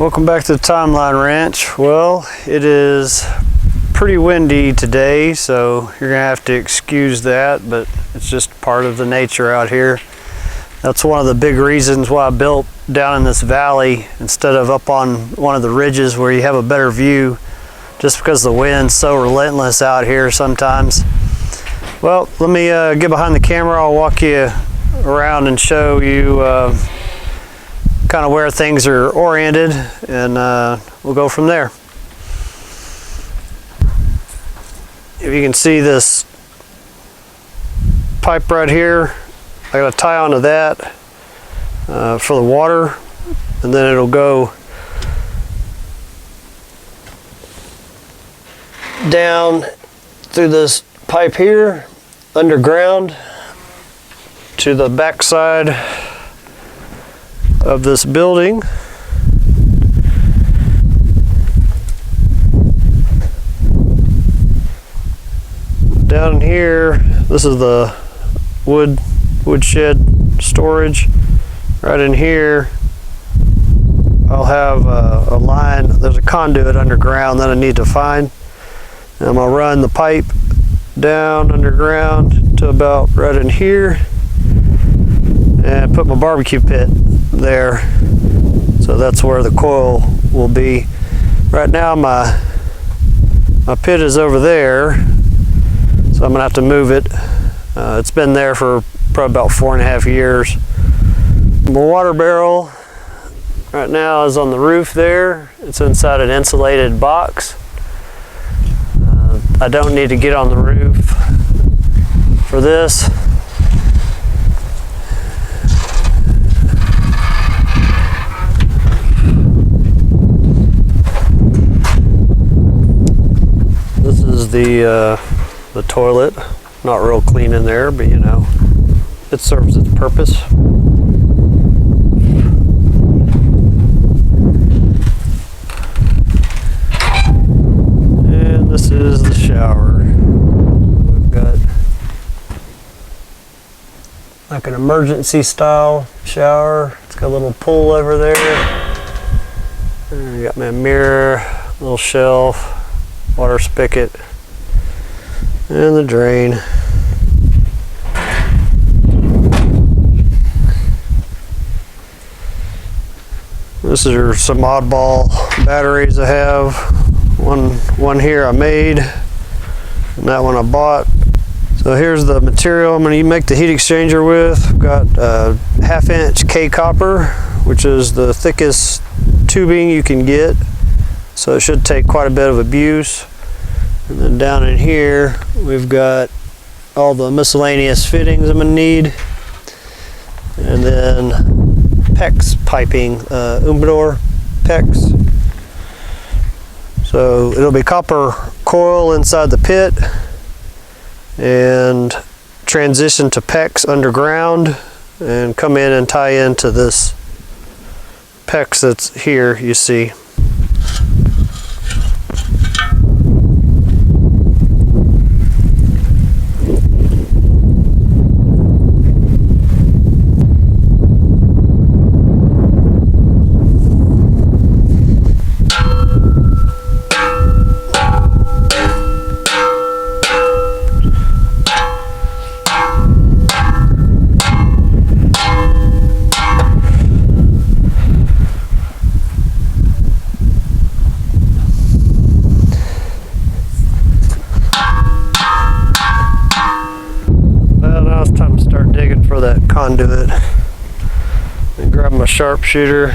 Welcome back to the Timeline Ranch. Well, it is pretty windy today, so you're gonna have to excuse that, but it's just part of the nature out here. That's one of the big reasons why I built down in this valley instead of up on one of the ridges where you have a better view, just because the wind's so relentless out here sometimes. Well, let me get behind the camera. I'll walk you around and show you kind of where things are oriented, and we'll go from there. If you can see this pipe right here, I gotta tie onto that for the water, and then it'll go down through this pipe here underground to the back side of this building. Down in here, this is the woodshed storage. Right in here, I'll have a line. There's a conduit underground that I need to find. And I'm gonna run the pipe down underground to about right in here and put my barbecue pit there. So that's where the coil will be. Right now my pit is over there, so I'm gonna have to move it. It's been there for probably about 4.5 years. My water barrel right now is on the roof there. It's inside an insulated box. I don't need to get on the roof for this. This is the toilet. Not real clean in there, but you know, it serves its purpose. And this is the shower. We've got like an emergency style shower. It's got a little pool over there. And I got my mirror, little shelf, water spigot, and the drain. This is some oddball batteries I have. One here I made, and that one I bought. So here's the material I'm going to make the heat exchanger with. I've got a 1/2 inch K copper, which is the thickest tubing you can get. So it should take quite a bit of abuse. And then down in here, we've got all the miscellaneous fittings I'm gonna need. And then PEX piping, Umbador PEX. So it'll be copper coil inside the pit and transition to PEX underground and come in and tie into this PEX that's here, you see. Now it's time to start digging for that conduit. And grab my sharpshooter.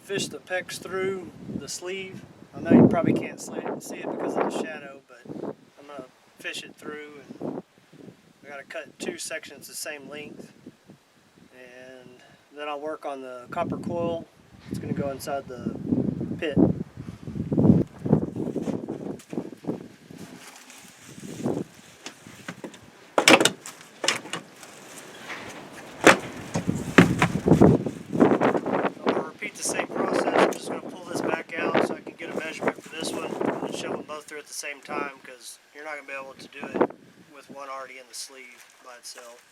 fish the pecs through the sleeve. I know you probably can't see it because of the shadow, but I'm going to fish it through, and I got to cut 2 sections the same length, and then I'll work on the copper coil. It's going to go inside the pit. At the same time, because you're not going to be able to do it with one already in the sleeve by itself.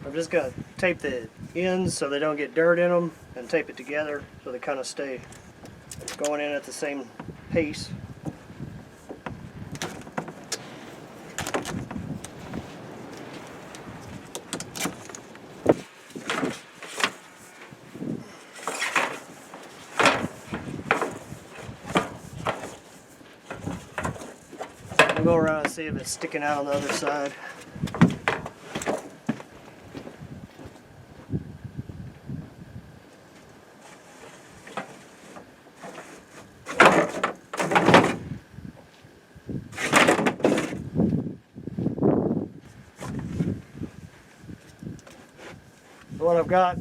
I'm just going to tape the ends so they don't get dirt in them, and tape it together so they kind of stay going in at the same pace. I'll go around and see if it's sticking out on the other side. What I've got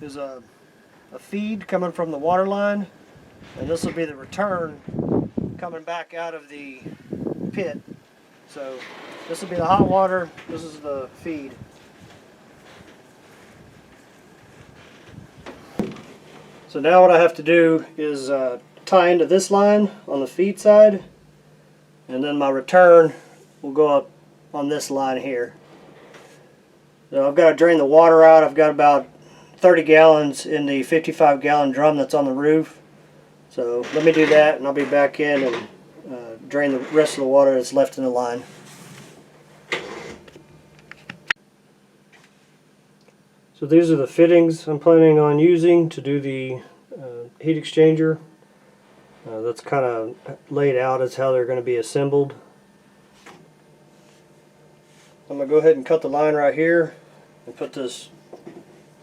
is a feed coming from the water line, and this will be the return coming back out of the pit. So this will be the hot water, this is the feed. So now what I have to do is tie into this line on the feed side, and then my return will go up on this line here. So I've got to drain the water out. I've got about 30 gallons in the 55-gallon drum that's on the roof. So let me do that, and I'll be back in and drain the rest of the water that's left in the line. So these are the fittings I'm planning on using to do the heat exchanger. That's kind of laid out as how they're going to be assembled. I'm going to go ahead and cut the line right here and put this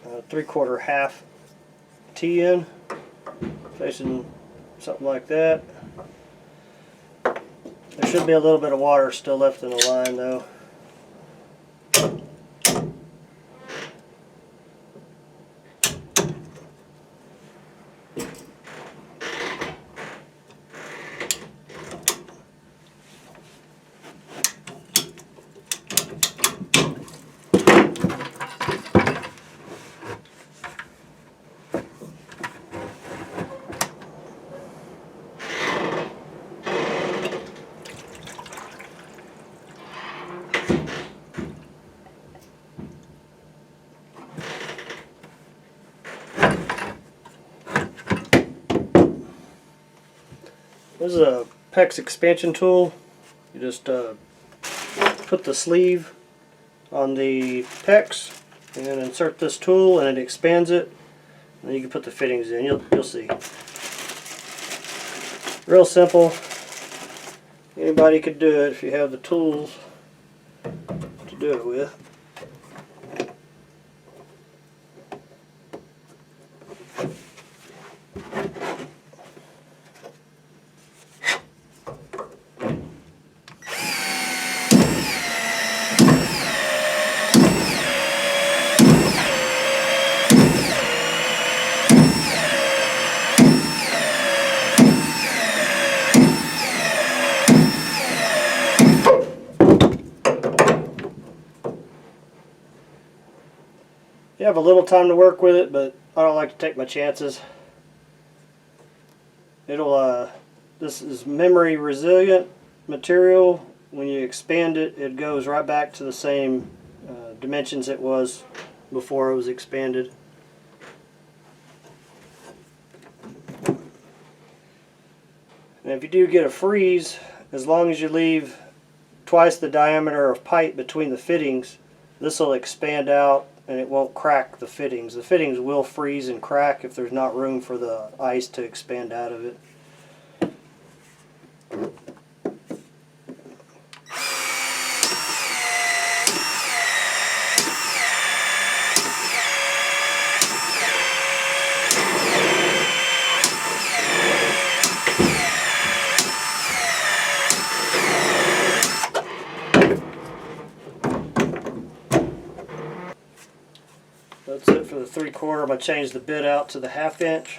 3/4 half T in, facing something like that. There should be a little bit of water still left in the line though. This is a PEX expansion tool. You just put the sleeve on the PEX and then insert this tool and it expands it, and then you can put the fittings in. You'll see. Real simple. Anybody could do it if you have the tools to do it with. You have a little time to work with it, but I don't like to take my chances. This is memory resilient material, when you expand it, it goes right back to the same dimensions it was before it was expanded. And if you do get a freeze, as long as you leave twice the diameter of pipe between the fittings, this will expand out and it won't crack the fittings. The fittings will freeze and crack if there's not room for the ice to expand out of it. That's it for the 3/4. I'm going to change the bit out to the 1/2 inch.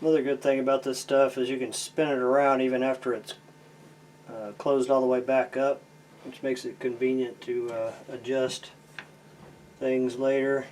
Another good thing about this stuff is you can spin it around even after it's closed all the way back up, which makes it convenient to adjust things later.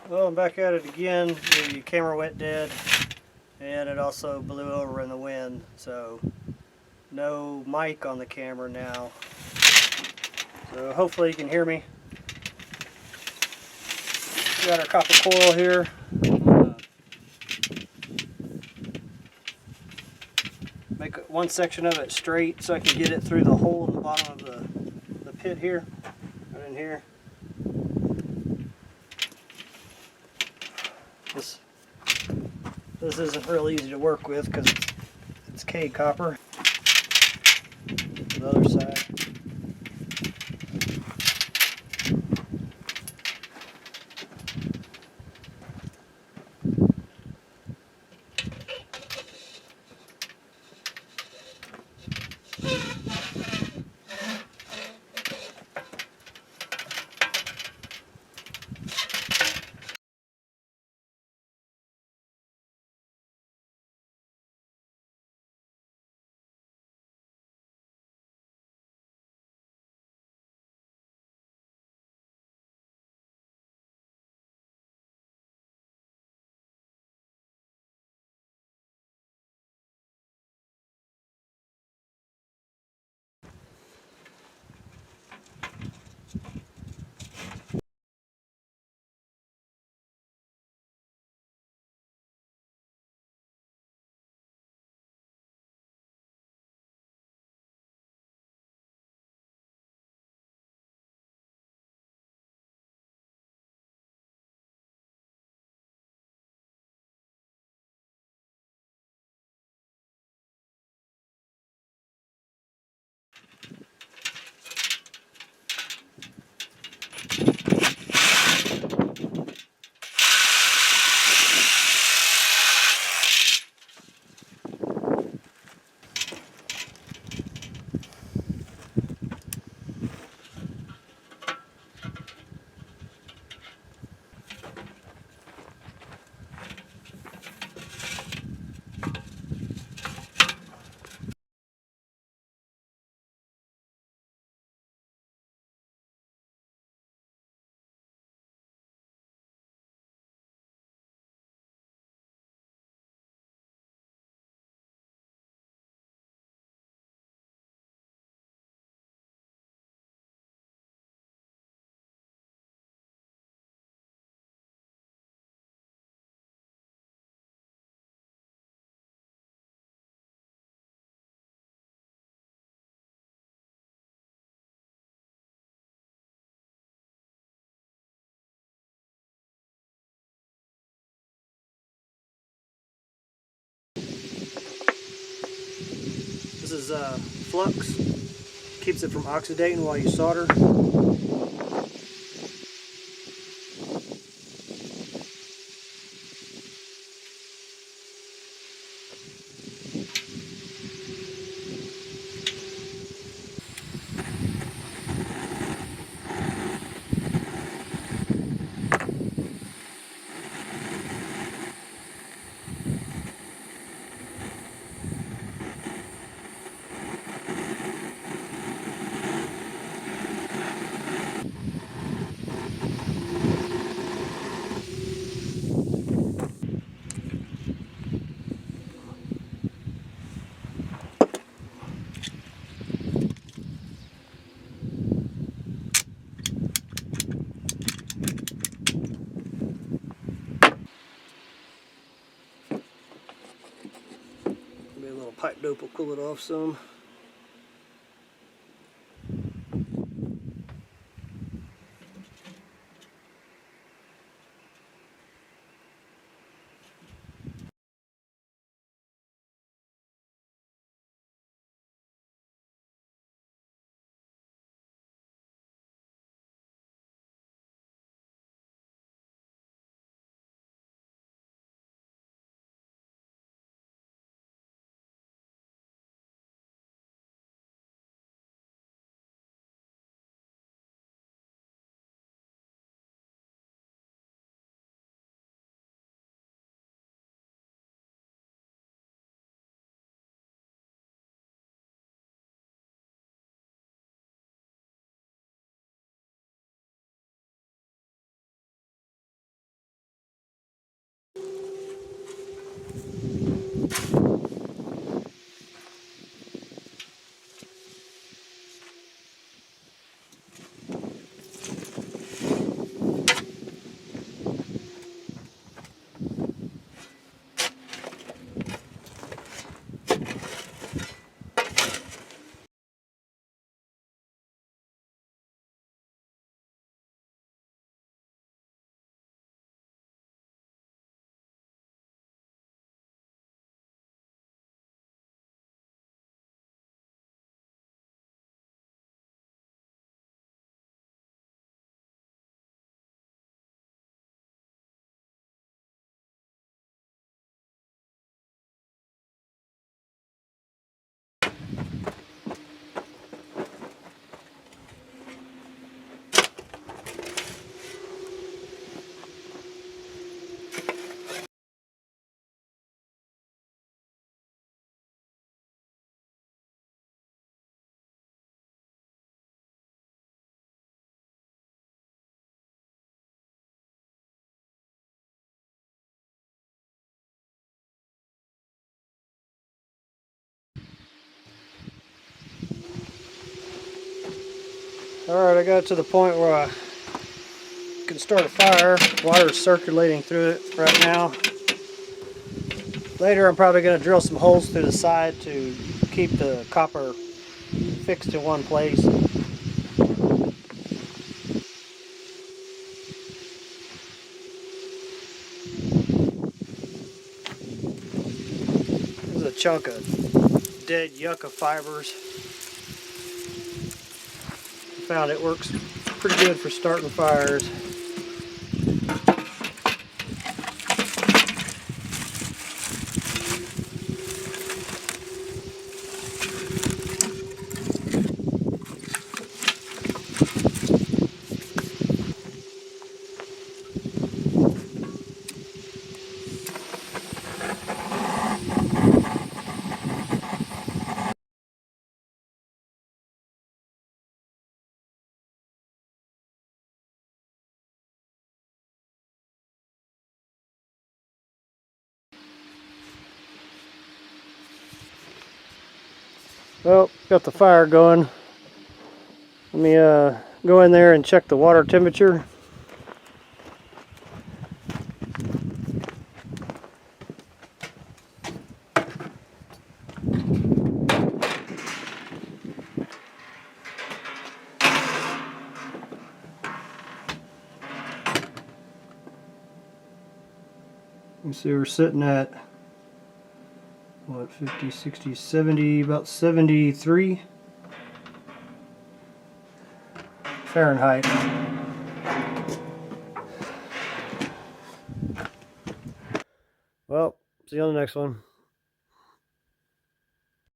Well, I'm back at it again. The camera went dead and it also blew over in the wind, so no mic on the camera now. So hopefully you can hear me. We got our copper coil here. Make one section of it straight so I can get it through the hole in the bottom of the pit here, right in here. This isn't real easy to work with because it's K copper. The other side. This is flux. Keeps it from oxidating while you solder. Maybe a little pipe dope will cool it off some. Alright, I got to the point where I can start a fire. Water is circulating through it right now. Later I'm probably going to drill some holes through the side to keep the copper fixed in one place. This is a chunk of dead yucca fibers. I found it works pretty good for starting fires. Well, got the fire going. Let me go in there and check the water temperature. You see we're sitting at what, 50, 60, 70, about 73 Fahrenheit. Well, see you on the next one.